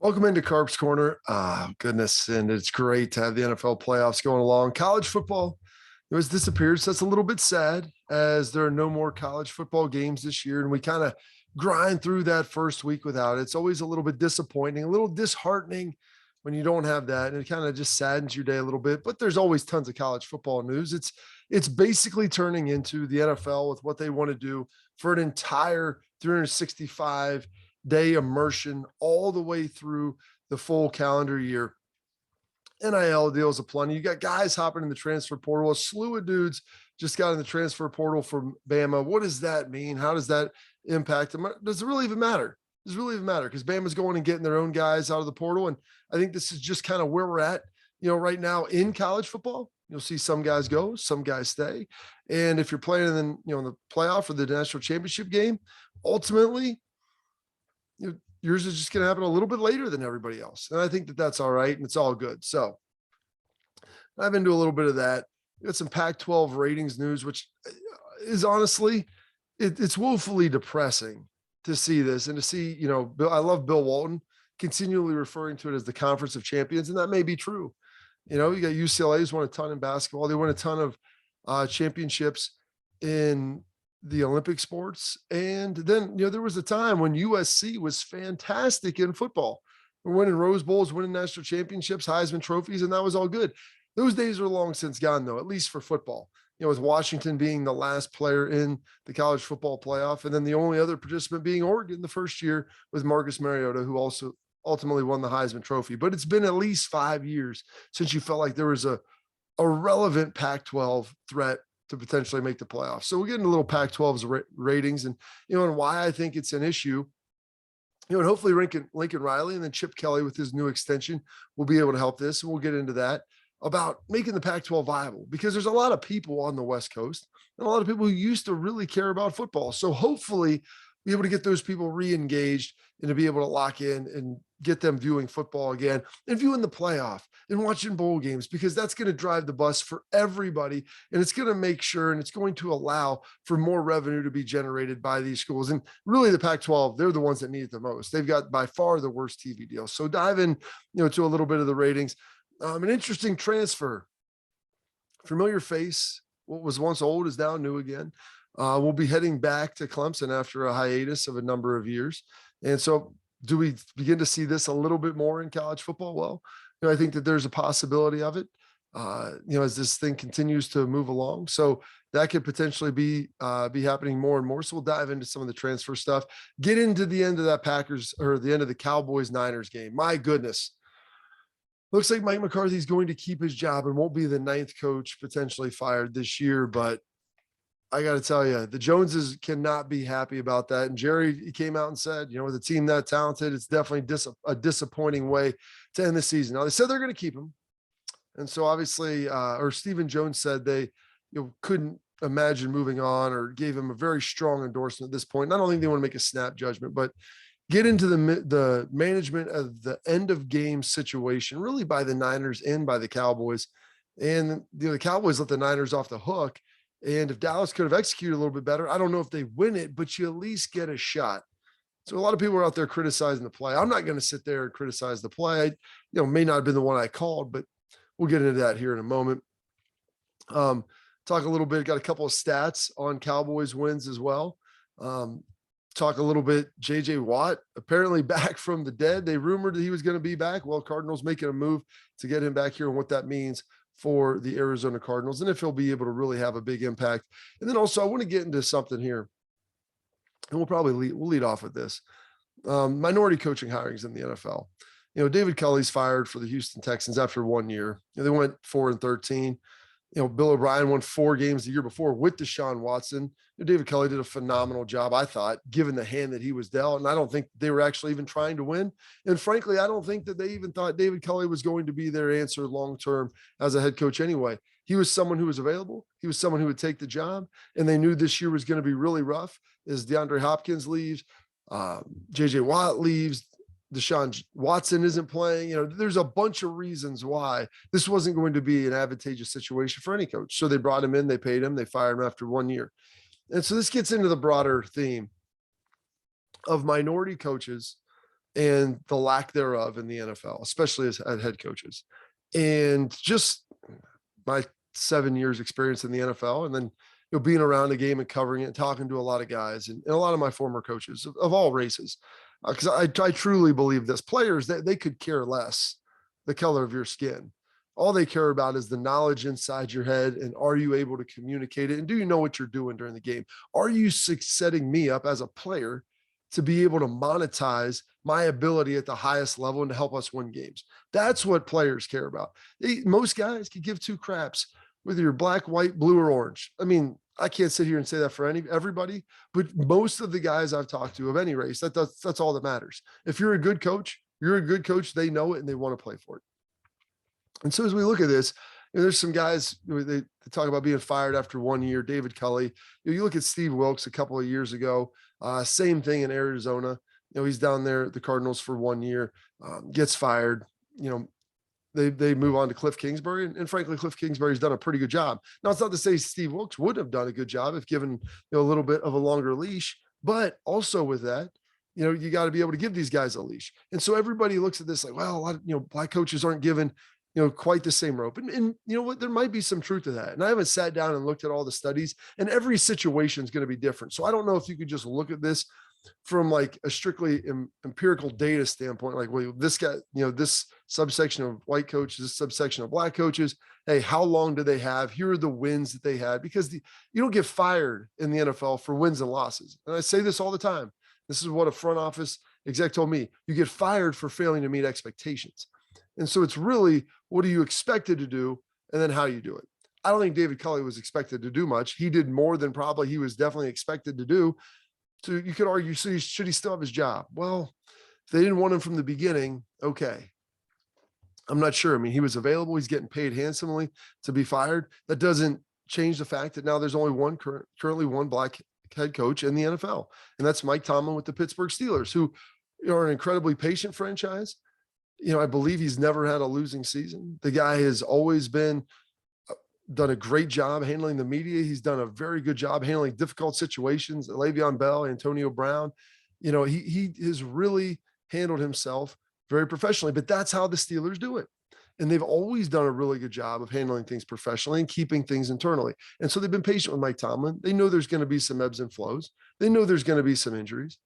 Welcome into Carp's Corner. Goodness. And it's great to have the NFL playoffs going along. College football has disappeared. So that's a little bit sad as there are no more college football games this year. And we kind of grind through that first week without it. It's always a little bit disappointing, a little disheartening when you don't have that. And it kind of just saddens your day a little bit. But there's always tons of college football news. It's basically turning into the NFL with what they want to do for an entire 365-day immersion all the way through the full calendar year. NIL deals aplenty. You got guys hopping in the transfer portal. A slew of dudes just got in the transfer portal from Bama. What does that mean? How does that impact them? Does it really even matter? Does it really even matter? Because Bama's going and getting their own guys out of the portal. And I think this is just kind of where we're at, right now in college football. You'll see some guys go, some guys stay. And if you're playing in, in the playoff or the national championship game, ultimately, yours is just going to happen a little bit later than everybody else. And I think that that's all right. And it's all good. So dive into a little bit of that. We got some Pac-12 ratings news, which is honestly, it's woefully depressing to see this and to see, I love Bill Walton continually referring to it as the Conference of Champions. And that may be true. You got UCLA who's won a ton in basketball. They won a ton of championships in the Olympic sports. And then, there was a time when USC was fantastic in football. We're winning Rose Bowls, winning national championships, Heisman trophies, and that was all good. Those days are long since gone, though, at least for football. With Washington being the last player in the college football playoff, and then the only other participant being Oregon the first year with Marcus Mariota, who also ultimately won the Heisman Trophy. But it's been at least 5 years since you felt like there was a relevant Pac-12 threat to potentially make the playoffs. So we'll get into a little Pac-12's ratings and, and why I think it's an issue. And hopefully Lincoln Riley and then Chip Kelly with his new extension will be able to help this. And we'll get into that about making the Pac-12 viable, because there's a lot of people on the West Coast and a lot of people who used to really care about football. So hopefully be able to get those people re-engaged and to be able to lock in and get them viewing football again and viewing the playoff and watching bowl games, because that's going to drive the bus for everybody. And it's going to make sure, and it's going to allow for more revenue to be generated by these schools. And really the Pac-12, they're the ones that need it the most. They've got by far the worst TV deal. So dive in, to a little bit of the ratings. An interesting transfer, familiar face. What was once old is now new again. We'll be heading back to Clemson after a hiatus of a number of years. And so do we begin to see this a little bit more in college football? Well, I think that there's a possibility of it, as this thing continues to move along. So that could potentially be happening more and more. So we'll dive into some of the transfer stuff, get into the end of that Packers or the end of the Cowboys-Niners game. My goodness. Looks like Mike McCarthy is going to keep his job and won't be the 9th coach potentially fired this year. But I got to tell you, the Joneses cannot be happy about that. And Jerry came out and said, with a team that talented, it's definitely a disappointing way to end the season. Now, they said they're going to keep him. And so obviously, or Stephen Jones said they couldn't imagine moving on, or gave him a very strong endorsement at this point. And I don't think they want to make a snap judgment, but get into the management of the end of game situation, really by the Niners and by the Cowboys. And the Cowboys let the Niners off the hook. And if Dallas could have executed a little bit better, I don't know if they win it, but you at least get a shot. So a lot of people are out there criticizing the play. I'm not going to sit there and criticize the play. May not have been the one I called, but we'll get into that here in a moment. Talk a little bit, got a couple of stats on Cowboys wins as well. Talk a little bit, JJ Watt, apparently back from the dead. They rumored that he was going to be back. Well, Cardinals making a move to get him back here and what that means for the Arizona Cardinals, and if he'll be able to really have a big impact. And then also I want to get into something here, and we'll lead off with this. Minority coaching hirings in the NFL. David Culley's fired for the Houston Texans after 1 year. They went 4-13. Bill O'Brien won 4 games the year before with Deshaun Watson. David Culley did a phenomenal job, I thought, given the hand that he was dealt. And I don't think they were actually even trying to win. And frankly, I don't think that they even thought David Culley was going to be their answer long-term as a head coach anyway. He was someone who was available. He was someone who would take the job. And they knew this year was going to be really rough as DeAndre Hopkins leaves, JJ Watt leaves, Deshaun Watson isn't playing. There's a bunch of reasons why this wasn't going to be an advantageous situation for any coach. So they brought him in, they paid him, they fired him after 1 year. And so this gets into the broader theme of minority coaches and the lack thereof in the NFL, especially as head coaches. And just my 7 years experience in the NFL, and then being around a game and covering it and talking to a lot of guys and a lot of my former coaches of all races. Because I truly believe this. Players, they could care less the color of your skin. All they care about is the knowledge inside your head, and are you able to communicate it? And do you know what you're doing during the game? Are you setting me up as a player to be able to monetize my ability at the highest level and to help us win games? That's what players care about. Most guys could give two craps whether you're black, white, blue, or orange. I mean, I can't sit here and say that for everybody, but most of the guys I've talked to of any race, that's all that matters. If you're a good coach, they know it and they want to play for it. And so as we look at this, there's some guys, they talk about being fired after 1 year. David Culley, you look at Steve Wilkes a couple of years ago, same thing in Arizona. He's down there at the Cardinals for 1 year, gets fired. They move on to Cliff Kingsbury, and frankly, Cliff Kingsbury's done a pretty good job. Now, it's not to say Steve Wilkes would have done a good job if given a little bit of a longer leash, but also with that, you got to be able to give these guys a leash. And so everybody looks at this like, well, a lot of, black coaches aren't given, quite the same rope. And you know what, there might be some truth to that. And I haven't sat down and looked at all the studies, and every situation is going to be different. So I don't know if you could just look at this from like a strictly empirical data standpoint, like, well, this guy, this subsection of white coaches, this subsection of black coaches, hey, how long do they have? Here are the wins that they had, because you don't get fired in the NFL for wins and losses. And I say this all the time. This is what a front office exec told me. You get fired for failing to meet expectations. And so it's really, what are you expected to do? And then how you do it. I don't think David Culley was expected to do much. He did more than probably he was definitely expected to do. So you could argue, so should he still have his job? Well, if they didn't want him from the beginning, okay. I'm not sure. I mean, he was available. He's getting paid handsomely to be fired. That doesn't change the fact that now there's only currently one black head coach in the NFL, and that's Mike Tomlin with the Pittsburgh Steelers, who are an incredibly patient franchise. I believe he's never had a losing season. The guy has always done a great job handling the media. He's done a very good job handling difficult situations. Le'Veon Bell, Antonio Brown, he has really handled himself very professionally, but that's how the Steelers do it. And they've always done a really good job of handling things professionally and keeping things internally. And so they've been patient with Mike Tomlin. They know there's going to be some ebbs and flows. They know there's going to be some injuries.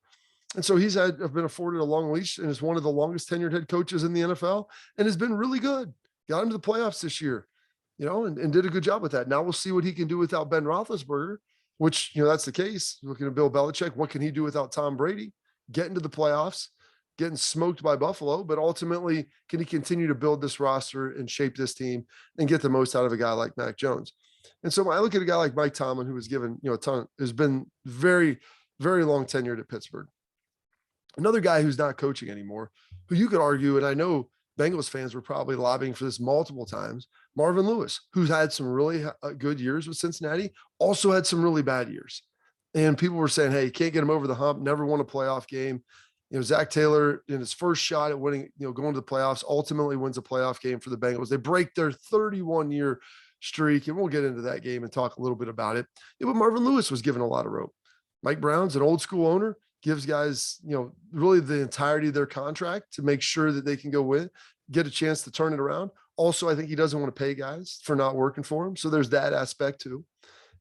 And so he's been afforded a long leash and is one of the longest tenured head coaches in the NFL and has been really good. Got into the playoffs this year. And did a good job with that. Now we'll see what he can do without Ben Roethlisberger, which, that's the case. Looking at Bill Belichick, what can he do without Tom Brady? Get into the playoffs, getting smoked by Buffalo, but ultimately, can he continue to build this roster and shape this team and get the most out of a guy like Mac Jones? And so when I look at a guy like Mike Tomlin, who was given, a ton, has been very, very long tenured at Pittsburgh. Another guy who's not coaching anymore, who you could argue, and I know Bengals fans were probably lobbying for this multiple times, Marvin Lewis, who's had some really good years with Cincinnati, also had some really bad years. And people were saying, hey, you can't get him over the hump, never won a playoff game. Zach Taylor, in his first shot at winning, going to the playoffs, ultimately wins a playoff game for the Bengals. They break their 31-year streak, and we'll get into that game and talk a little bit about it. But Marvin Lewis was given a lot of rope. Mike Brown's an old school owner, gives guys, really the entirety of their contract to make sure that they can go win, get a chance to turn it around. Also, I think he doesn't want to pay guys for not working for him. So there's that aspect too.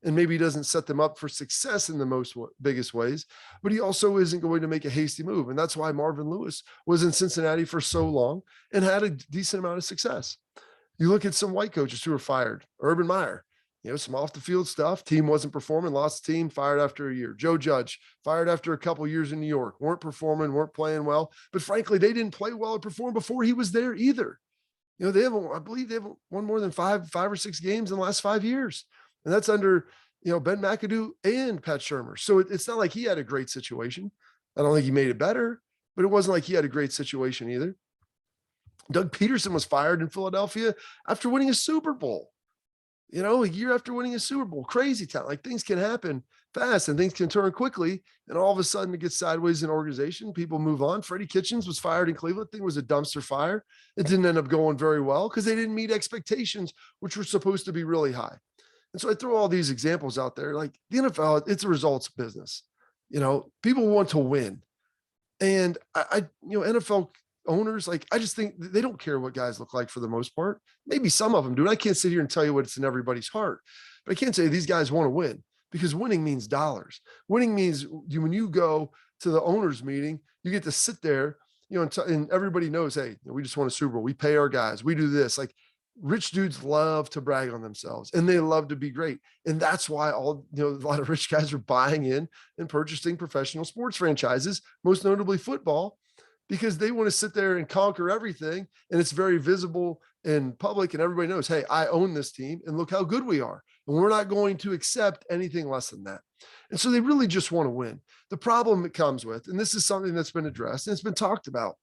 And maybe he doesn't set them up for success in the biggest ways, but he also isn't going to make a hasty move. And that's why Marvin Lewis was in Cincinnati for so long and had a decent amount of success. You look at some white coaches who were fired. Urban Meyer, some off the field stuff. Team wasn't performing, lost the team, fired after a year. Joe Judge, fired after a couple of years in New York, weren't performing, weren't playing well. But frankly, they didn't play well or perform before he was there either. I believe they haven't won more than five or six games in the last 5 years. And that's under, Ben McAdoo and Pat Shurmur. So it's not like he had a great situation. I don't think he made it better, but it wasn't like he had a great situation either. Doug Peterson was fired in Philadelphia after winning a Super Bowl. A year after winning a Super Bowl. Crazy town. Like, things can happen fast and things can turn quickly. And all of a sudden it gets sideways in organization. People move on. Freddie Kitchens was fired in Cleveland. Thing was a dumpster fire. It didn't end up going very well because they didn't meet expectations, which were supposed to be really high. And so I throw all these examples out there. Like, the NFL, it's a results business. People want to win. And NFL owners, like, I just think they don't care what guys look like for the most part. Maybe some of them do. And I can't sit here and tell you what's in everybody's heart, but I can say these guys want to win, because winning means dollars. Winning means when you go to the owners meeting, you get to sit there, and everybody knows, hey, we just won a Super Bowl. We pay our guys. We do this. Like, rich dudes love to brag on themselves, and they love to be great. And that's why a lot of rich guys are buying in and purchasing professional sports franchises, most notably football, because they want to sit there and conquer everything. And it's very visible in public, and everybody knows, hey, I own this team and look how good we are. And we're not going to accept anything less than that. And so they really just want to win. The problem it comes with, and this is something that's been addressed and it's been talked about,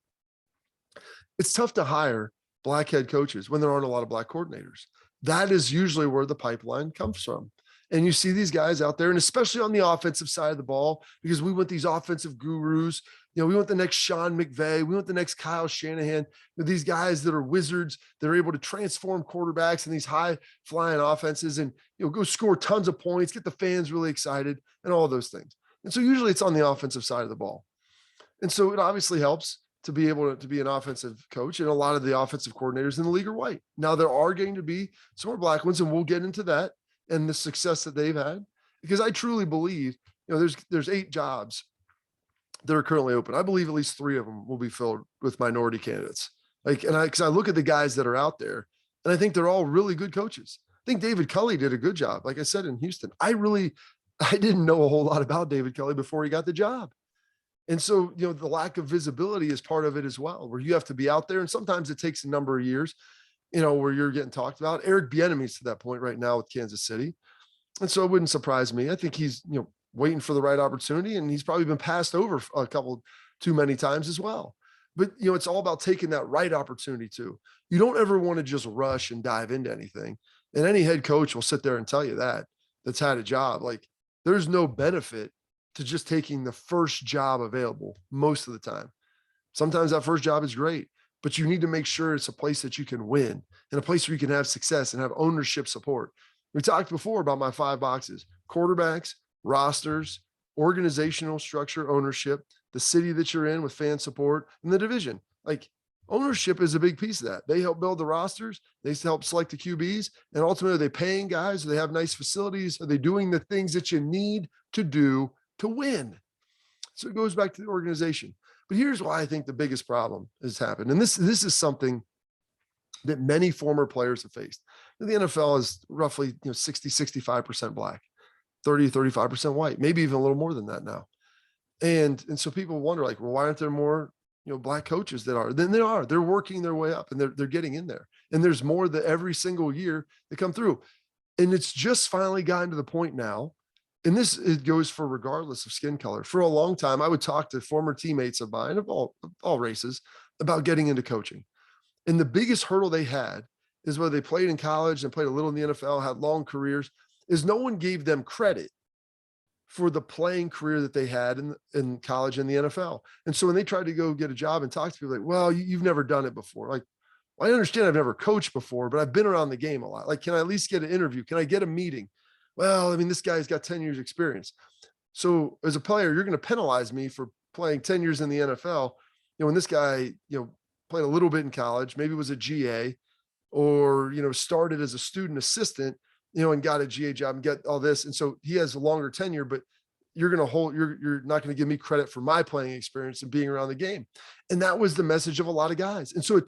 it's tough to hire black head coaches when there aren't a lot of black coordinators. That is usually where the pipeline comes from. And you see these guys out there, and especially on the offensive side of the ball, because we want these offensive gurus. We want the next Sean McVay. We want the next Kyle Shanahan. These guys that are wizards, that are able to transform quarterbacks in these high flying offenses and, go score tons of points, get the fans really excited, and all those things. And so usually it's on the offensive side of the ball. And so it obviously helps to be able to be an offensive coach. And a lot of the offensive coordinators in the league are white. Now, there are going to be some more black ones, and we'll get into that and the success that they've had, because I truly believe, there's 8 jobs that are currently open. I believe at least 3 of them will be filled with minority candidates. Because I look at the guys that are out there, and I think they're all really good coaches. I think David Culley did a good job. Like I said, in Houston, I didn't know a whole lot about David Culley before he got the job. And so, the lack of visibility is part of it as well, where you have to be out there. And sometimes it takes a number of years, where you're getting talked about. Eric Bieniemy's to that point right now with Kansas City. And so it wouldn't surprise me. I think he's, waiting for the right opportunity, and he's probably been passed over a couple too many times as well. But, it's all about taking that right opportunity too. You don't ever want to just rush and dive into anything. And any head coach will sit there and tell you that's had a job. Like, there's no benefit to just taking the first job available most of the time. Sometimes that first job is great, but you need to make sure it's a place that you can win and a place where you can have success and have ownership support. We talked before about my 5 boxes: quarterbacks, rosters, organizational structure, ownership, the city that you're in with fan support, and the division. Like, ownership is a big piece of that. They help build the rosters. They help select the QBs. And ultimately, are they paying guys? Do they have nice facilities? Are they doing the things that you need to do to win? So it goes back to the organization. But here's why I think the biggest problem has happened. And this is something that many former players have faced. The NFL is roughly 60, 65% black, 30, 35% white, maybe even a little more than that now. And so people wonder, like, well, why aren't there more black coaches that are? Then there are. They're working their way up, and they're getting in there. And there's more that every single year that come through. And it's just finally gotten to the point now. And it goes for regardless of skin color. For a long time, I would talk to former teammates of mine of all races about getting into coaching. And the biggest hurdle they had is whether they played in college and played a little in the NFL, had long careers, is no one gave them credit for the playing career that they had in college and the NFL. And so when they tried to go get a job and talk to people, like, well, you've never done it before. Like, well, I understand I've never coached before, but I've been around the game a lot. Like, can I at least get an interview? Can I get a meeting? Well, I mean, this guy's got 10 years experience. So as a player, you're going to penalize me for playing 10 years in the NFL. When this guy, played a little bit in college, maybe was a GA, or, started as a student assistant, and got a GA job and get all this. And so he has a longer tenure, but you're not going to give me credit for my playing experience and being around the game. And that was the message of a lot of guys. And so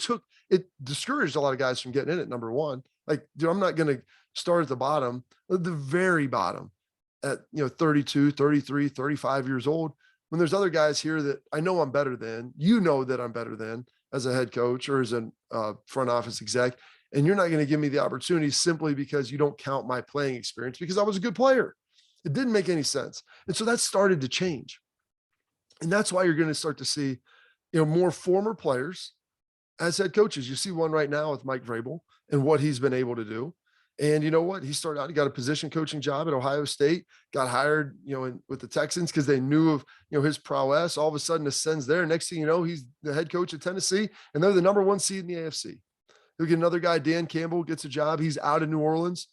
it discouraged a lot of guys from getting in it. Number one, like, dude, I'm not going to start at the bottom, at the very bottom at, 32, 33, 35 years old, when there's other guys here that I know I'm better than, that I'm better than as a head coach or as a front office exec. And you're not going to give me the opportunity simply because you don't count my playing experience because I was a good player. It didn't make any sense. And so that started to change. And that's why you're going to start to see, more former players as head coaches. You see one right now with Mike Vrabel and what he's been able to do. And you know what? He started out, he got a position coaching job at Ohio State, got hired, with the Texans because they knew of, his prowess. All of a sudden ascends there. Next thing you know, he's the head coach at Tennessee, and they're the number 1 seed in the AFC. You'll get another guy, Dan Campbell, gets a job. He's out of New Orleans.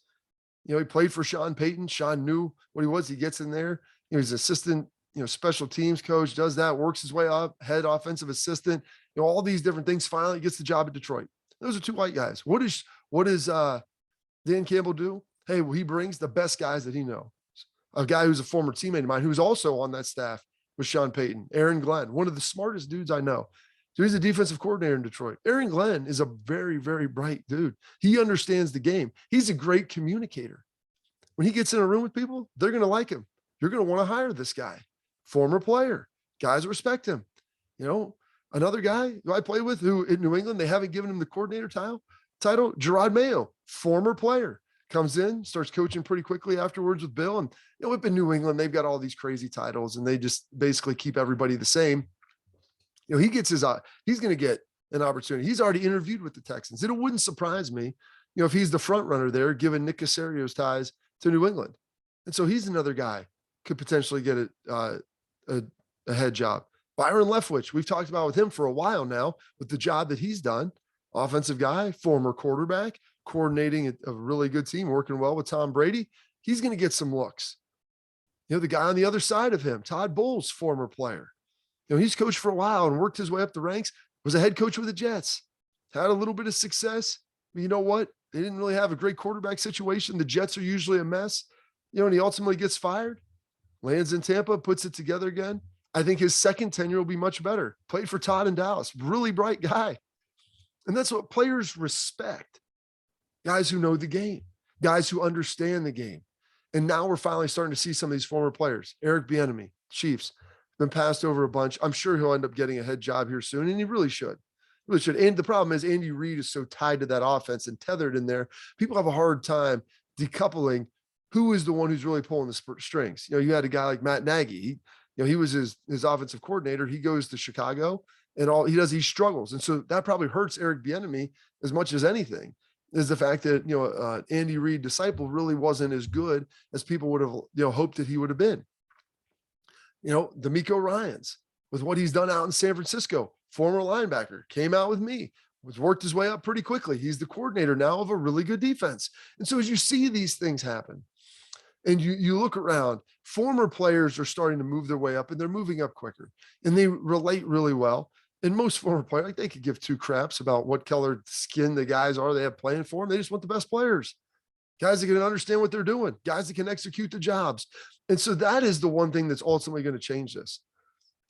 He played for Sean Payton. Sean knew what he was. He gets in there. He's assistant, special teams coach, does that, works his way up, head offensive assistant, all these different things. Finally gets the job at Detroit. Those are two white guys. What does Dan Campbell do? Hey, well, he brings the best guys that he knows. A guy who's a former teammate of mine, who's also on that staff with Sean Payton, Aaron Glenn, one of the smartest dudes I know. So he's a defensive coordinator in Detroit. Aaron Glenn is a very, very bright dude. He understands the game. He's a great communicator. When he gets in a room with people, they're going to like him. You're going to want to hire this guy. Former player. Guys respect him. Another guy who I played with who in New England, they haven't given him the coordinator title, Gerard Mayo, former player. Comes in, starts coaching pretty quickly afterwards with Bill. And up in New England, they've got all these crazy titles and they just basically keep everybody the same. He gets he's going to get an opportunity. He's already interviewed with the Texans. It wouldn't surprise me, if he's the front runner there, given Nick Caserio's ties to New England. And so he's another guy could potentially get a head job. Byron Leftwich, we've talked about with him for a while now with the job that he's done. Offensive guy, former quarterback, coordinating a really good team, working well with Tom Brady. He's going to get some looks. The guy on the other side of him, Todd Bowles, former player. He's coached for a while and worked his way up the ranks, was a head coach with the Jets, had a little bit of success. But you know what? They didn't really have a great quarterback situation. The Jets are usually a mess, and he ultimately gets fired, lands in Tampa, puts it together again. I think his second tenure will be much better. Played for Todd in Dallas, really bright guy. And that's what players respect. Guys who know the game, guys who understand the game. And now we're finally starting to see some of these former players. Eric Bieniemy, Chiefs, been passed over a bunch. I'm sure he'll end up getting a head job here soon, and he really should. Really should. And the problem is Andy Reid is so tied to that offense and tethered in there. People have a hard time decoupling who is the one who's really pulling the strings. You had a guy like Matt Nagy. He was his offensive coordinator. He goes to Chicago, and all he does, he struggles. And so that probably hurts Eric Bieniemy as much as anything, is the fact that, Andy Reid disciple really wasn't as good as people would have, hoped that he would have been. D'Amico Ryans, with what he's done out in San Francisco, former linebacker, came out with me, worked his way up pretty quickly. He's the coordinator now of a really good defense. And so as you see these things happen, and you look around, former players are starting to move their way up, and they're moving up quicker, and they relate really well. And most former players, they could give two craps about what color skin the guys are they have playing for them. They just want the best players, guys that can understand what they're doing, guys that can execute the jobs. And so that is the one thing that's ultimately going to change this.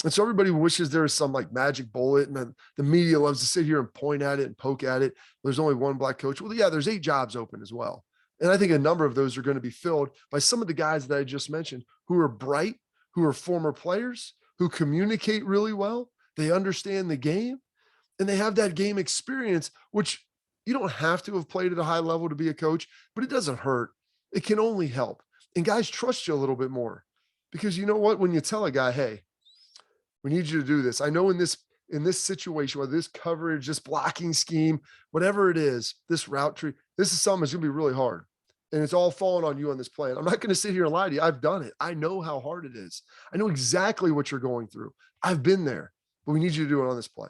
And so everybody wishes there is some like magic bullet, and the media loves to sit here and point at it and poke at it. There's only one black coach. Well, yeah, there's 8 jobs open as well. And I think a number of those are going to be filled by some of the guys that I just mentioned, who are bright, who are former players, who communicate really well. They understand the game, and they have that game experience, which you don't have to have played at a high level to be a coach, but it doesn't hurt. It can only help. And guys trust you a little bit more, because you know what? When you tell a guy, hey, we need you to do this. I know in this situation, whether this coverage, this blocking scheme, whatever it is, this route tree, this is something that's going to be really hard. And it's all falling on you on this plan. I'm not going to sit here and lie to you. I've done it. I know how hard it is. I know exactly what you're going through. I've been there, but we need you to do it on this play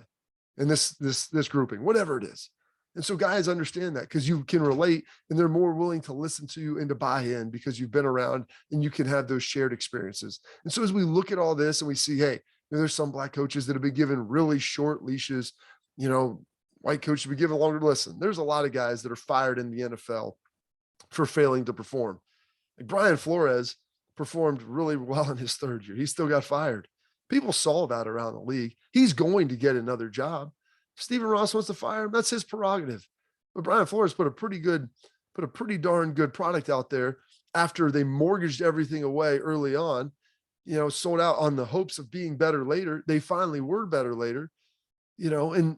and this grouping, whatever it is. And so guys understand that, because you can relate, and they're more willing to listen to you and to buy in because you've been around and you can have those shared experiences. And so as we look at all this and we see, hey, there's some black coaches that have been given really short leashes, white coaches have been given longer. Listen, there's a lot of guys that are fired in the NFL for failing to perform. Like Brian Flores performed really well in his 3rd year. He still got fired. People saw that around the league. He's going to get another job. If Stephen Ross wants to fire him, that's his prerogative. But Brian Flores put a pretty darn good product out there after they mortgaged everything away early on, sold out on the hopes of being better later. They finally were better later, and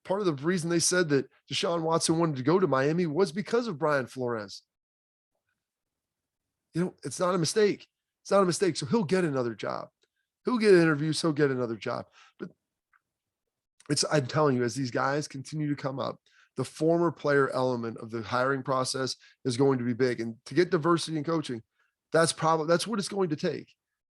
part of the reason they said that Deshaun Watson wanted to go to Miami was because of Brian Flores. It's not a mistake. It's not a mistake. So he'll get another job. He'll get interviews. He'll get another job. But I'm telling you, as these guys continue to come up, the former player element of the hiring process is going to be big. And to get diversity in coaching, that's what it's going to take.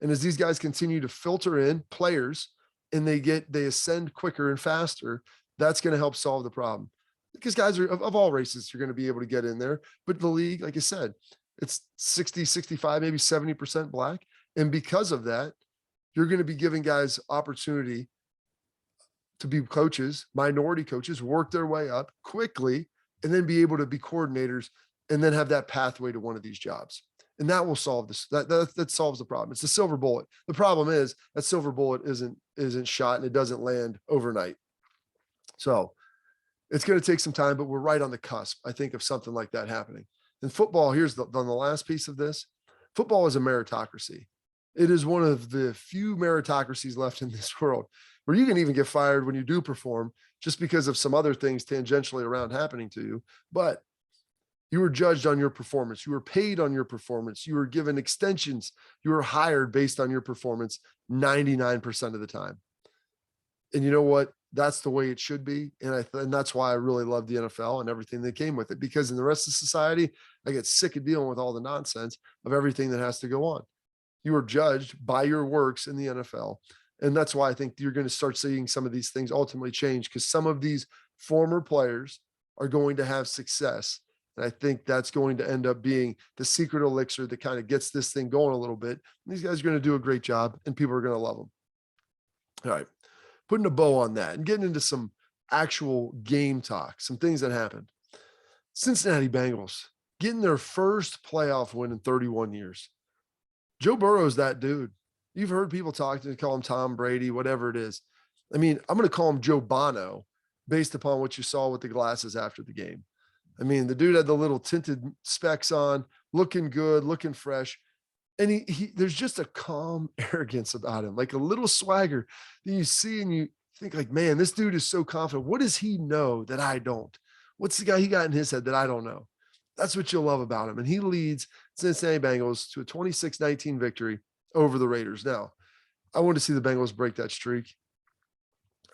And as these guys continue to filter in players and they ascend quicker and faster, that's going to help solve the problem. Because guys are of all races, you're going to be able to get in there. But the league, like I said, it's 60, 65, maybe 70% black. And because of that, You're going to be giving guys opportunity to be coaches, minority coaches, work their way up quickly, and then be able to be coordinators and then have that pathway to one of these jobs. And that will solve this. That solves the problem. It's the silver bullet. The problem is that silver bullet isn't shot and it doesn't land overnight. So it's going to take some time, but we're right on the cusp, I think, of something like that happening. And football, here's the last piece of this. Football is a meritocracy. It is one of the few meritocracies left in this world where you can even get fired when you do perform just because of some other things tangentially around happening to you. But you were judged on your performance. You were paid on your performance. You were given extensions. You were hired based on your performance 99% of the time. And you know what? That's the way it should be. And that's why I really love the NFL and everything that came with it, because in the rest of society, I get sick of dealing with all the nonsense of everything that has to go on. You are judged by your works in the NFL. And that's why I think you're going to start seeing some of these things ultimately change, because some of these former players are going to have success. And I think that's going to end up being the secret elixir that kind of gets this thing going a little bit. And these guys are going to do a great job and people are going to love them. All right. Putting a bow on that and getting into some actual game talk, some things that happened. Cincinnati Bengals getting their first playoff win in 31 years. Joe Burrow is that dude. You've heard people talk to call him Tom Brady, whatever it is. I mean, I'm going to call him Joe Bono based upon what you saw with the glasses after the game. I mean, the dude had the little tinted specs on, looking good, looking fresh. And he there's just a calm arrogance about him, like a little swagger that you see and you think like, man, this dude is so confident. What does he know that I don't? What's the guy he got in his head that I don't know? That's what you'll love about him. And he leads Cincinnati Bengals to a 26-19 victory over the Raiders. Now, I want to see the Bengals break that streak.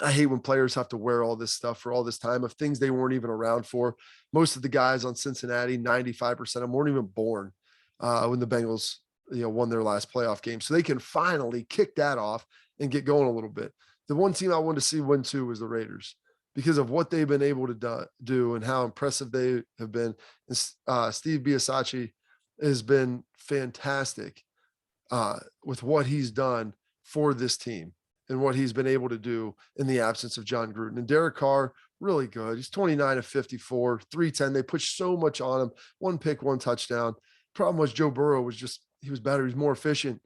I hate when players have to wear all this stuff for all this time of things they weren't even around for. Most of the guys on Cincinnati, 95% of them weren't even born when the Bengals won their last playoff game. So they can finally kick that off and get going a little bit. The one team I wanted to see win too was the Raiders because of what they've been able to do and how impressive they have been. And Steve Bisaccia has been fantastic with what he's done for this team and what he's been able to do in the absence of John Gruden. And Derek Carr, really good. He's 29 of 54, 310. They pushed so much on him. One pick, one touchdown. Problem was Joe Burrow he was better. He was more efficient.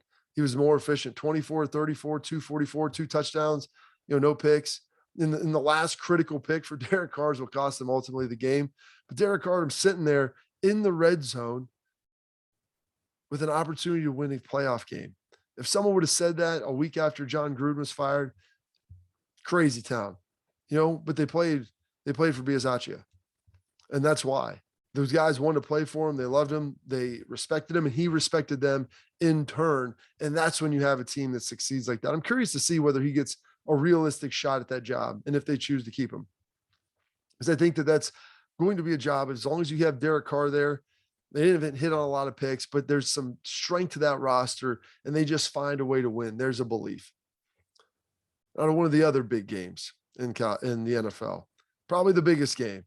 24, 34, 244, 2 touchdowns, no picks. In the last critical pick for Derek Carr will cost them ultimately the game. But Derek Carr sitting there in the red zone with an opportunity to win a playoff game. If someone would have said that a week after John Gruden was fired, crazy town, but they played for Bisaccia. And that's why. Those guys wanted to play for him. They loved him. They respected him, and he respected them in turn. And that's when you have a team that succeeds like that. I'm curious to see whether he gets a realistic shot at that job and if they choose to keep him. Because I think that's going to be a job as long as you have Derek Carr there. They didn't hit on a lot of picks, but there's some strength to that roster, and they just find a way to win. There's a belief. Out of one of the other big games in the NFL, probably the biggest game.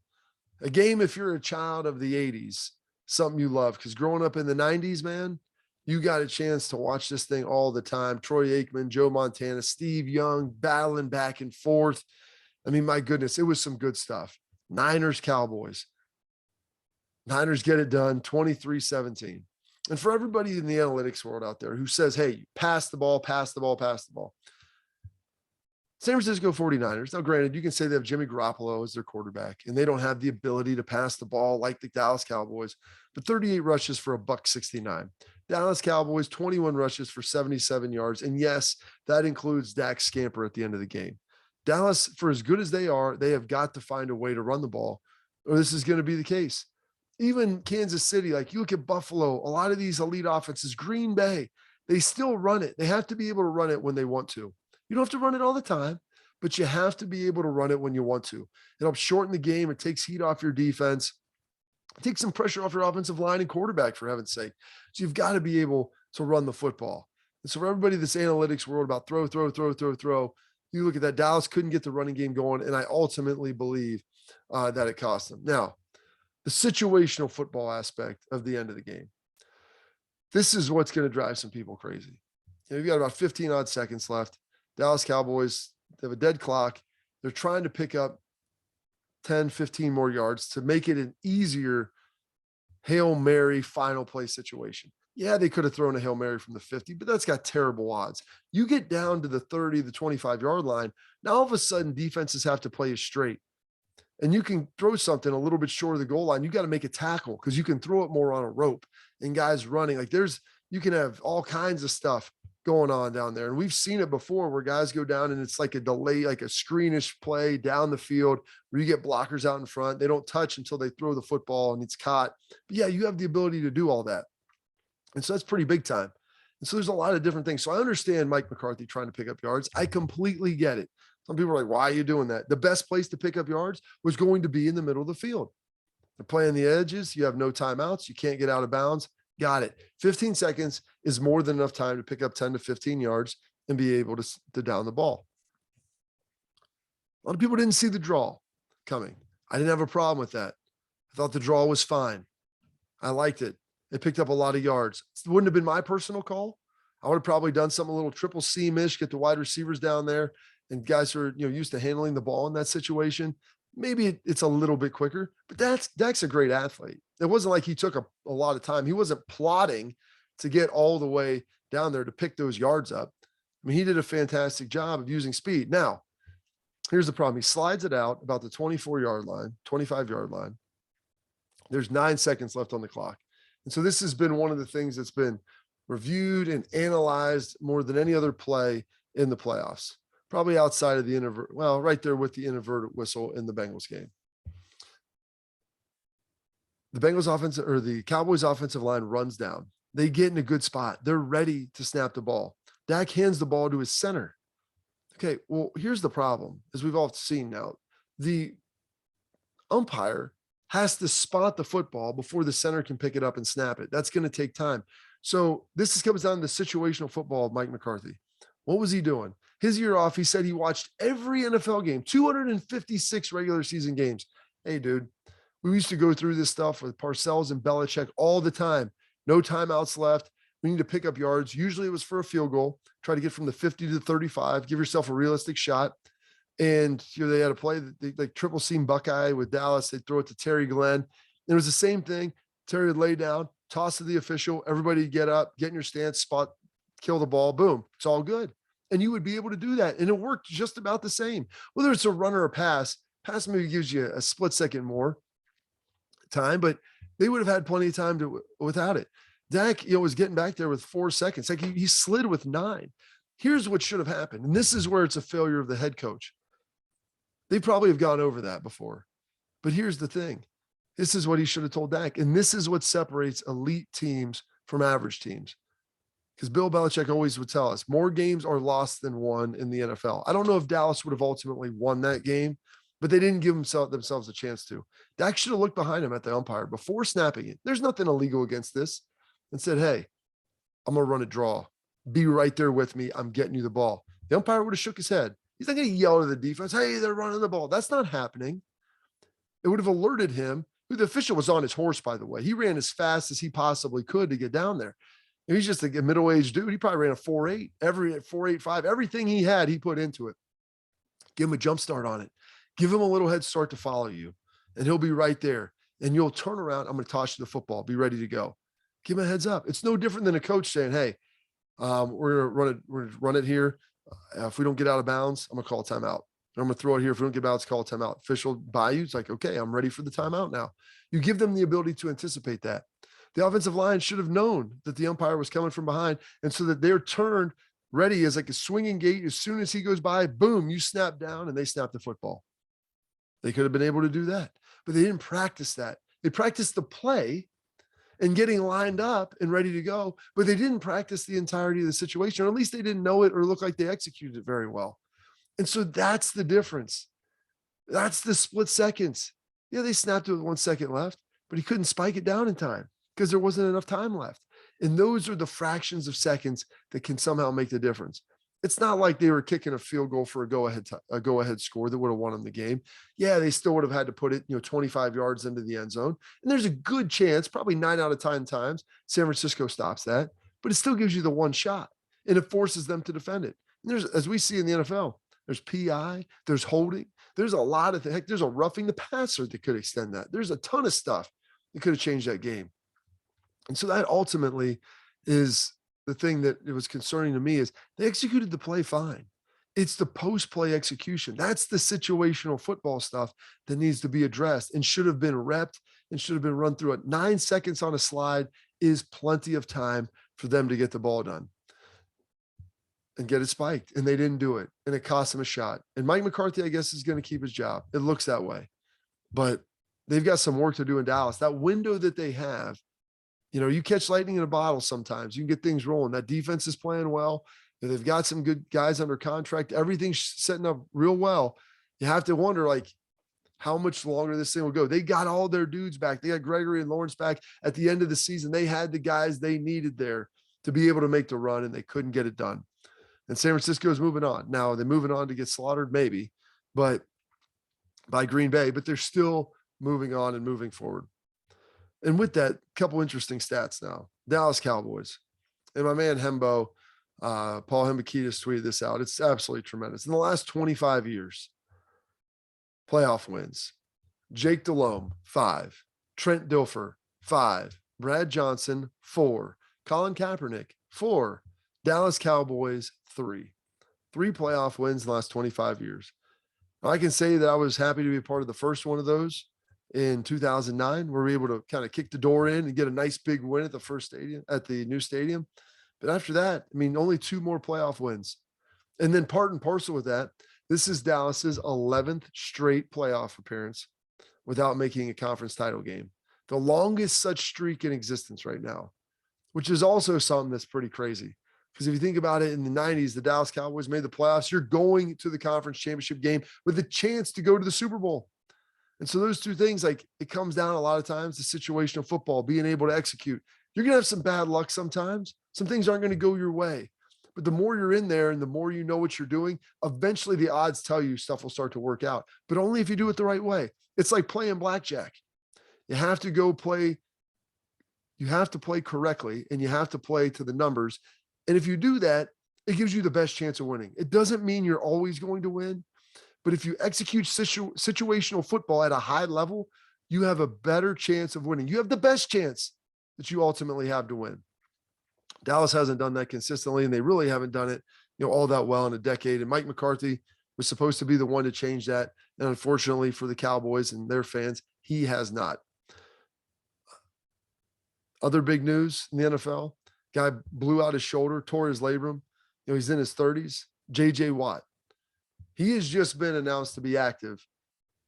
A game, if you're a child of the 80s, something you love, because growing up in the 90s, man, you got a chance to watch this thing all the time. Troy Aikman, Joe Montana, Steve Young, battling back and forth. I mean, my goodness, it was some good stuff. Niners, Cowboys. Niners get it done, 23-17. And for everybody in the analytics world out there who says, hey, pass the ball, pass the ball, pass the ball. San Francisco 49ers. Now, granted, you can say they have Jimmy Garoppolo as their quarterback, and they don't have the ability to pass the ball like the Dallas Cowboys, but 38 rushes for $169. Dallas Cowboys, 21 rushes for 77 yards. And yes, that includes Dak Scamper at the end of the game. Dallas, for as good as they are, they have got to find a way to run the ball, or this is going to be the case. Even Kansas City, like you look at Buffalo, a lot of these elite offenses, Green Bay, they still run it. They have to be able to run it when they want to. You don't have to run it all the time, but you have to be able to run it when you want to. It helps shorten the game. It takes heat off your defense. It takes some pressure off your offensive line and quarterback, for heaven's sake. So you've got to be able to run the football. And so for everybody this analytics world about throw, you look at that. Dallas couldn't get the running game going, and I ultimately believe that it cost them. Now, the situational football aspect of the end of the game. This is what's going to drive some people crazy. You've got about 15 odd seconds left. Dallas Cowboys, they have a dead clock. They're trying to pick up 10, 15 more yards to make it an easier Hail Mary final play situation. Yeah, they could have thrown a Hail Mary from the 50, but that's got terrible odds. You get down to the 30, the 25-yard line. Now, all of a sudden, defenses have to play you straight. And you can throw something a little bit short of the goal line. You got to make a tackle because you can throw it more on a rope and guys running. Like you can have all kinds of stuff going on down there. And we've seen it before where guys go down and it's like a delay, like a screenish play down the field where you get blockers out in front. They don't touch until they throw the football and it's caught. But yeah, you have the ability to do all that. And so that's pretty big time. And so there's a lot of different things. So I understand Mike McCarthy trying to pick up yards. I completely get it. Some people are like, why are you doing that? The best place to pick up yards was going to be in the middle of the field. They're playing the edges. You have no timeouts. You can't get out of bounds. Got it. 15 seconds is more than enough time to pick up 10 to 15 yards and be able to down the ball. A lot of people didn't see the draw coming. I didn't have a problem with that. I thought the draw was fine. I liked it. It picked up a lot of yards. It wouldn't have been my personal call. I would have probably done something a little triple seam-ish, get the wide receivers down there, and guys who are used to handling the ball in that situation. Maybe it's a little bit quicker, but Dak's a great athlete. It wasn't like he took a lot of time. He wasn't plotting to get all the way down there to pick those yards up. I mean, he did a fantastic job of using speed. Now, here's the problem. He slides it out about the 24-yard line, 25-yard line. There's 9 seconds left on the clock. And so this has been one of the things that's been reviewed and analyzed more than any other play in the playoffs. Probably outside of the right there with the inverted whistle in the Bengals game. The Cowboys offensive line runs down. They get in a good spot. They're ready to snap the ball. Dak hands the ball to his center. Okay, well, here's the problem, as we've all seen now. The umpire has to spot the football before the center can pick it up and snap it. That's going to take time. So this comes down to the situational football of Mike McCarthy. What was he doing? His year off, he said he watched every NFL game, 256 regular season games. Hey, dude, we used to go through this stuff with Parcells and Belichick all the time. No timeouts left. We need to pick up yards. Usually it was for a field goal. Try to get from the 50 to 35. Give yourself a realistic shot. And they had a play, like triple seam Buckeye with Dallas. They throw it to Terry Glenn. And it was the same thing. Terry would lay down, toss to the official. Everybody get up, get in your stance, spot, kill the ball. Boom. It's all good. And you would be able to do that. And it worked just about the same. Whether it's a run or a pass maybe gives you a split second more time, but they would have had plenty of time without it. Dak, was getting back there with 4 seconds. Like he slid with 9. Here's what should have happened. And this is where it's a failure of the head coach. They probably have gone over that before. But here's the thing. This is what he should have told Dak. And this is what separates elite teams from average teams. Because Bill Belichick always would tell us more games are lost than won in the NFL. I don't know if Dallas would have ultimately won that game, but they didn't give themselves a chance to. Dak should have looked behind him at the umpire before snapping it. There's nothing illegal against this. And said, hey, I'm going to run a draw. Be right there with me. I'm getting you the ball. The umpire would have shook his head. He's not going to yell to the defense, hey, they're running the ball. That's not happening. It would have alerted him. The official was on his horse, by the way. He ran as fast as he possibly could to get down there. And he's just a middle-aged dude. He probably ran a 4.8, 4.85. Everything he had, he put into it. Give him a jump start on it. Give him a little head start to follow you, and he'll be right there. And you'll turn around. I'm going to toss you the football. Be ready to go. Give him a heads up. It's no different than a coach saying, hey, we're going to run it here. If we don't get out of bounds, I'm going to call a timeout. I'm going to throw it here. If we don't get bounds, call a timeout. Official by you. It's like, okay, I'm ready for the timeout now. You give them the ability to anticipate that. The offensive line should have known that the umpire was coming from behind. And so that they're turned ready as like a swinging gate. As soon as he goes by, boom, you snap down and they snap the football. They could have been able to do that, but they didn't practice that. They practiced the play and getting lined up and ready to go, but they didn't practice the entirety of the situation, or at least they didn't know it or look like they executed it very well. And so that's the difference. That's the split seconds. Yeah, they snapped it with 1 second left, but he couldn't spike it down in time because there wasn't enough time left. And those are the fractions of seconds that can somehow make the difference. It's not like they were kicking a field goal for a go-ahead score that would have won them the game. Yeah, they still would have had to put it, 25 yards into the end zone. And there's a good chance, probably 9 out of 10 times, San Francisco stops that, but it still gives you the one shot. and it forces them to defend it. And there's, as we see in the NFL, there's PI, there's holding, there's a lot of heck, there's a roughing the passer that could extend that. There's a ton of stuff that could have changed that game. And so that ultimately is the thing that it was concerning to me is they executed the play fine. It's the post-play execution. That's the situational football stuff that needs to be addressed and should have been repped and should have been run through it. 9 seconds on a slide is plenty of time for them to get the ball done and get it spiked. And they didn't do it. And it cost them a shot. And Mike McCarthy, I guess, is going to keep his job. It looks that way. But they've got some work to do in Dallas. That window that they have, you catch lightning in a bottle sometimes. You can get things rolling. That defense is playing well. They've got some good guys under contract. Everything's setting up real well. You have to wonder, how much longer this thing will go. They got all their dudes back. They got Gregory and Lawrence back at the end of the season. They had the guys they needed there to be able to make the run, and they couldn't get it done. And San Francisco is moving on. Now, they're moving on to get slaughtered, maybe, but by Green Bay, but they're still moving on and moving forward. And with that, a couple interesting stats now. Dallas Cowboys. And my man Hembo, Paul Hembekides tweeted this out. It's absolutely tremendous. In the last 25 years, playoff wins. Jake Delhomme, 5. Trent Dilfer, 5. Brad Johnson, 4. Colin Kaepernick, 4. Dallas Cowboys, 3. 3 playoff wins in the last 25 years. I can say that I was happy to be a part of the first one of those in 2009, where we were able to kind of kick the door in and get a nice big win at the new stadium. But after that, only 2 more playoff wins. And then part and parcel with that, this is Dallas's 11th straight playoff appearance without making a conference title game. The longest such streak in existence right now, which is also something that's pretty crazy. Because if you think about it, in the 90s, the Dallas Cowboys made the playoffs. You're going to the conference championship game with a chance to go to the Super Bowl. And so those two things, it comes down a lot of times to situational football, being able to execute. You're going to have some bad luck sometimes. Some things aren't going to go your way. But the more you're in there and the more you know what you're doing, eventually the odds tell you stuff will start to work out. But only if you do it the right way. It's like playing blackjack. You have to go play. You have to play correctly, and you have to play to the numbers. And if you do that, it gives you the best chance of winning. It doesn't mean you're always going to win. But if you execute situational football at a high level, you have a better chance of winning. You have the best chance that you ultimately have to win. Dallas hasn't done that consistently, and they really haven't done it, all that well in a decade. And Mike McCarthy was supposed to be the one to change that. And unfortunately for the Cowboys and their fans, he has not. Other big news in the NFL, guy blew out his shoulder, tore his labrum. He's in his 30s. J.J. Watt. He has just been announced to be active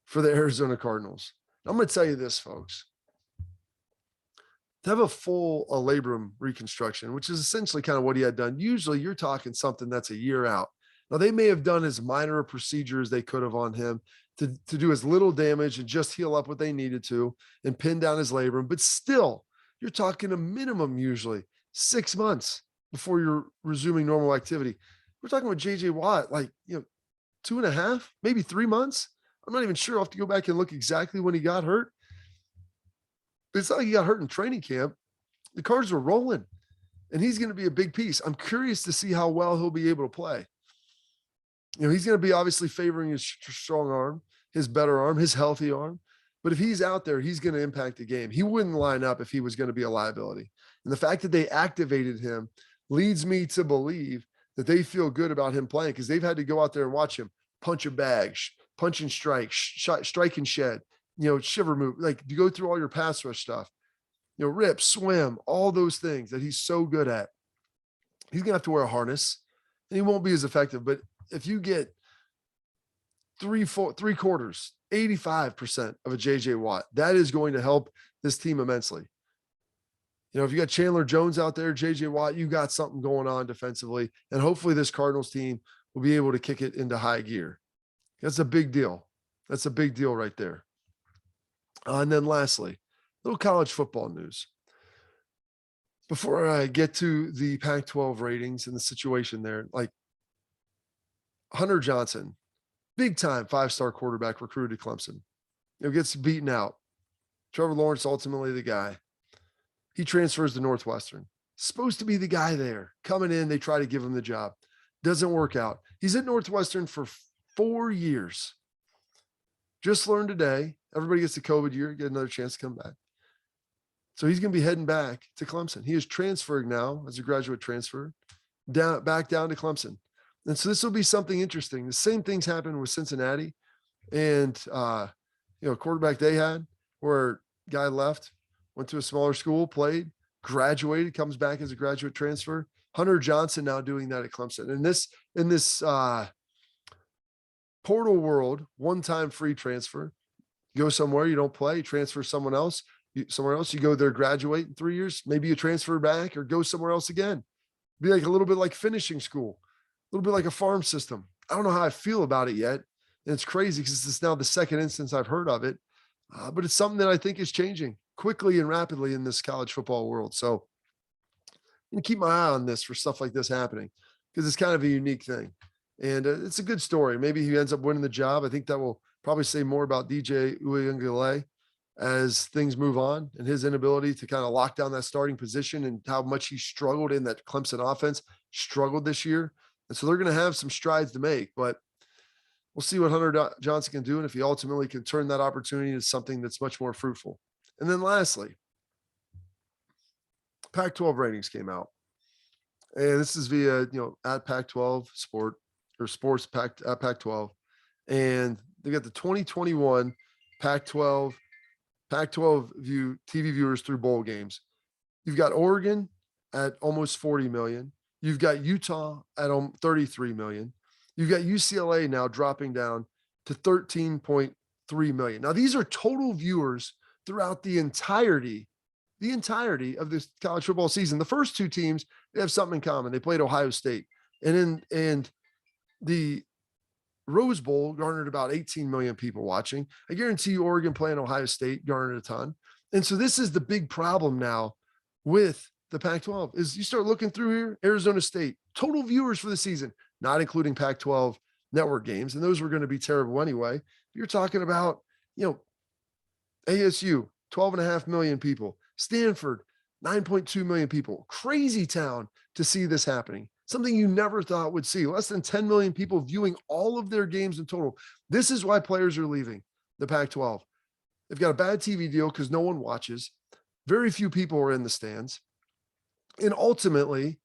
for the Arizona Cardinals. I'm going to tell you this, folks. To have a full labrum reconstruction, which is essentially kind of what he had done, usually you're talking something that's a year out. Now, they may have done as minor a procedure as they could have on him to do as little damage and just heal up what they needed to and pin down his labrum. But still, you're talking a minimum usually 6 months before you're resuming normal activity. We're talking with J.J. Watt, 2.5, maybe 3 months. I'm not even sure. I'll have to go back and look exactly when he got hurt. But it's not like he got hurt in training camp. The Cards were rolling, and he's going to be a big piece. I'm curious to see how well he'll be able to play. He's going to be obviously favoring his strong arm, his better arm, his healthy arm. But if he's out there, he's going to impact the game. He wouldn't line up if he was going to be a liability. And the fact that they activated him leads me to believe that they feel good about him playing, because they've had to go out there and watch him punch a bag, punch and strike, strike and shed, shiver move, you go through all your pass rush stuff, rip, swim, all those things that he's so good at. He's going to have to wear a harness, and he won't be as effective. But if you get 3/4, 85% of a JJ Watt, that is going to help this team immensely. If you got Chandler Jones out there, JJ Watt, you got something going on defensively, and hopefully this Cardinals team will be able to kick it into high gear. That's a big deal. That's a big deal right there. And then lastly, little college football news. Before I get to the Pac-12 ratings and the situation there, Hunter Johnson, big time 5-star quarterback recruited to Clemson, gets beaten out. Trevor Lawrence, ultimately the guy. He transfers to Northwestern. Supposed to be the guy there. Coming in, they try to give him the job. Doesn't work out. He's at Northwestern for 4 years. Just learned today. Everybody gets the COVID year, get another chance to come back. So he's going to be heading back to Clemson. He is transferring now as a graduate transfer back down to Clemson. And so this will be something interesting. The same things happened with Cincinnati and, quarterback they had where guy left, went to a smaller school, played, graduated, comes back as a graduate transfer. Hunter Johnson now doing that at Clemson. And in this portal world, one-time free transfer, you go somewhere, you don't play, transfer somewhere else, you go there, graduate in 3 years, maybe you transfer back or go somewhere else again. Be like a little bit like finishing school, a little bit like a farm system. I don't know how I feel about it yet. And it's crazy because it's now the second instance I've heard of it. But it's something that I think is changing quickly and rapidly in this college football world. So I'm going to keep my eye on this for stuff like this happening because it's kind of a unique thing. And it's a good story. Maybe he ends up winning the job. I think that will probably say more about DJ Uyunglele as things move on and his inability to kind of lock down that starting position and how much he struggled in that Clemson offense, struggled this year. And so they're going to have some strides to make, but we'll see what Hunter Johnson can do and if he ultimately can turn that opportunity into something that's much more fruitful. And then lastly, Pac-12 ratings came out. And this is via, at Pac-12 Sport or Sports at Pac-12. And they got the 2021 Pac-12 TV viewers through bowl games. You've got Oregon at almost 40 million. You've got Utah at 33 million. You've got UCLA now dropping down to 13.3 million. Now, these are total viewers throughout the entirety of this college football season. The first two teams, they have something in common. They played Ohio State. And the Rose Bowl garnered about 18 million people watching. I guarantee you Oregon playing Ohio State garnered a ton. And so this is the big problem now with the Pac-12 is you start looking through here, Arizona State, total viewers for the season, not including Pac-12 network games. And those were going to be terrible anyway. You're talking about, ASU, 12.5 million people, Stanford, 9.2 million people, crazy town to see this happening. Something you never thought would see. Less than 10 million people viewing all of their games in total. This is why players are leaving the Pac-12. They've got a bad TV deal because no one watches. Very few people are in the stands. And ultimately,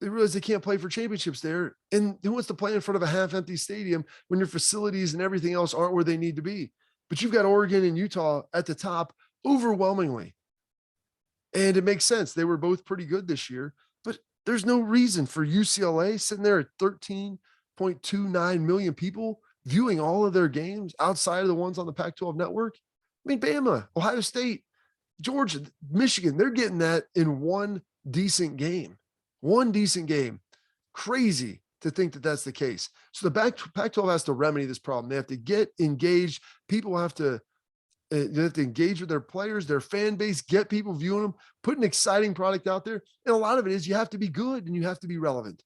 they realize they can't play for championships there. And who wants to play in front of a half-empty stadium when your facilities and everything else aren't where they need to be? But you've got Oregon and Utah at the top overwhelmingly. And it makes sense. They were both pretty good this year. But there's no reason for UCLA sitting there at 13.29 million people viewing all of their games outside of the ones on the Pac-12 network. I mean, Bama, Ohio State, Georgia, Michigan, they're getting that in one decent game. One decent game. Crazy to think that that's the case. So the Pac-12 has to remedy this problem. They have to get engaged. People have to engage with their players, their fan base, get people viewing them, put an exciting product out there. And a lot of it is you have to be good and you have to be relevant.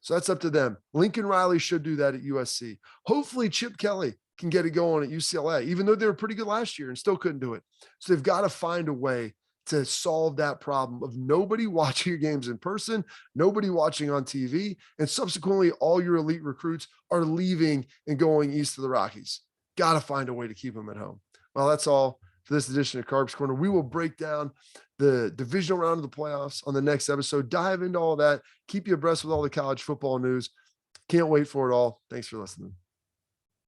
So that's up to them. Lincoln Riley should do that at USC. Hopefully Chip Kelly can get it going at UCLA, even though they were pretty good last year and still couldn't do it. So they've got to find a way to solve that problem of nobody watching your games in person, nobody watching on TV, and subsequently all your elite recruits are leaving and going east of the Rockies. Got to find a way to keep them at home. Well, that's all for this edition of Carp's Corner. We will break down the divisional round of the playoffs on the next episode, dive into all that, keep you abreast with all the college football news. Can't wait for it all. Thanks for listening.